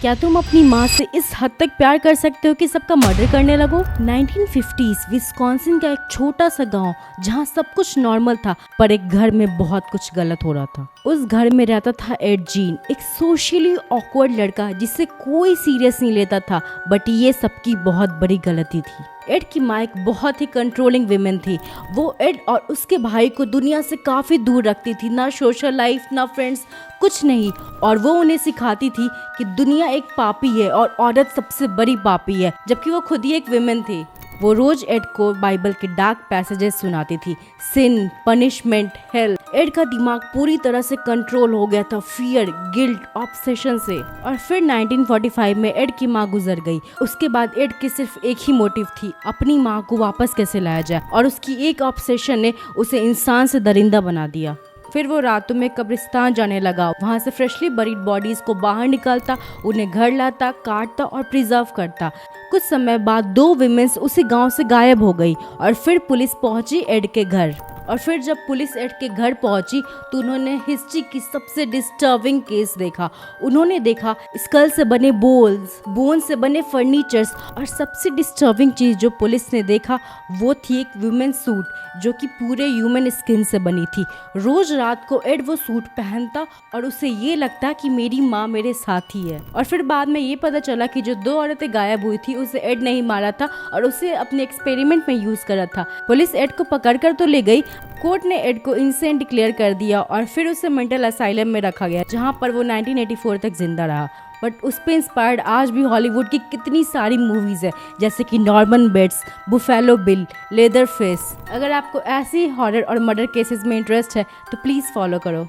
क्या तुम अपनी माँ से इस हद तक प्यार कर सकते हो कि सबका मर्डर करने लगो? 1950s विस्कॉन्सिन का एक छोटा सा गांव जहाँ सब कुछ नॉर्मल था, पर एक घर में बहुत कुछ गलत हो रहा था। उस घर में रहता था एड जीन, एक सोशली ऑकवर्ड लड़का जिसे कोई सीरियस नहीं लेता था, बट ये सबकी बहुत बड़ी गलती थी। एड की माँ एक बहुत ही कंट्रोलिंग विमेन थी। वो एड और उसके भाई को दुनिया से काफी दूर रखती थी, ना सोशल लाइफ ना फ्रेंड्स, कुछ नहीं। और वो उन्हें सिखाती थी कि दुनिया एक पापी है और औरत सबसे बड़ी पापी है, जबकि वो खुद ही एक विमेन थी। वो रोज एड को बाइबल के डार्क पैसेजेस सुनाती थी, सिन, पनिशमेंट, हेल। एड का दिमाग पूरी तरह से कंट्रोल हो गया था फियर, गिल्ट, ऑब्सेशन से। और फिर 1945 में एड की माँ गुजर गई। उसके बाद एड की सिर्फ एक ही मोटिव थी, अपनी माँ को वापस कैसे लाया जाए, और उसकी एक ऑब्सेशन ने उसे इंसान से दरिंदा बना दिया। फिर वो रातों में कब्रिस्तान जाने लगा, वहाँ से फ्रेशली बरीड बॉडीज को बाहर निकालता, उन्हें घर लाता, काटता और प्रिजर्व करता। कुछ समय बाद 2 विमेन्स उसी गांव से गायब हो गई और फिर पुलिस पहुंची एड के घर। और फिर जब पुलिस एड के घर पहुंची तो उन्होंने हिस्ट्री की सबसे डिस्टर्बिंग केस देखा। उन्होंने देखा स्कल से बने बोन से बने फर्नीचर्स, और सबसे डिस्टर्बिंग चीज जो पुलिस ने देखा वो थी एक वुमेन सूट जो कि पूरे ह्यूमन स्किन से बनी थी। रोज रात को एड वो सूट पहनता और उसे ये लगता कि मेरी माँ मेरे साथ ही है। और फिर बाद में ये पता चला कि जो 2 औरतें गायब हुई थी उसे एड नहीं मारा था और उसे अपने एक्सपेरिमेंट में यूज करा था। पुलिस एड को पकड़ कर तो ले गई, कोर्ट ने एड को इनसेंट डिक्लेयर कर दिया और फिर उसे मेंटल असाइलम में रखा गया, जहाँ पर वो 1984 तक जिंदा रहा। बट उस पे इंस्पायर्ड आज भी हॉलीवुड की कितनी सारी मूवीज है, जैसे कि Norman Bates, Buffalo Bill, Leatherface. अगर आपको ऐसी हॉरर और मर्डर केसेस में इंटरेस्ट है तो प्लीज़ फॉलो करो।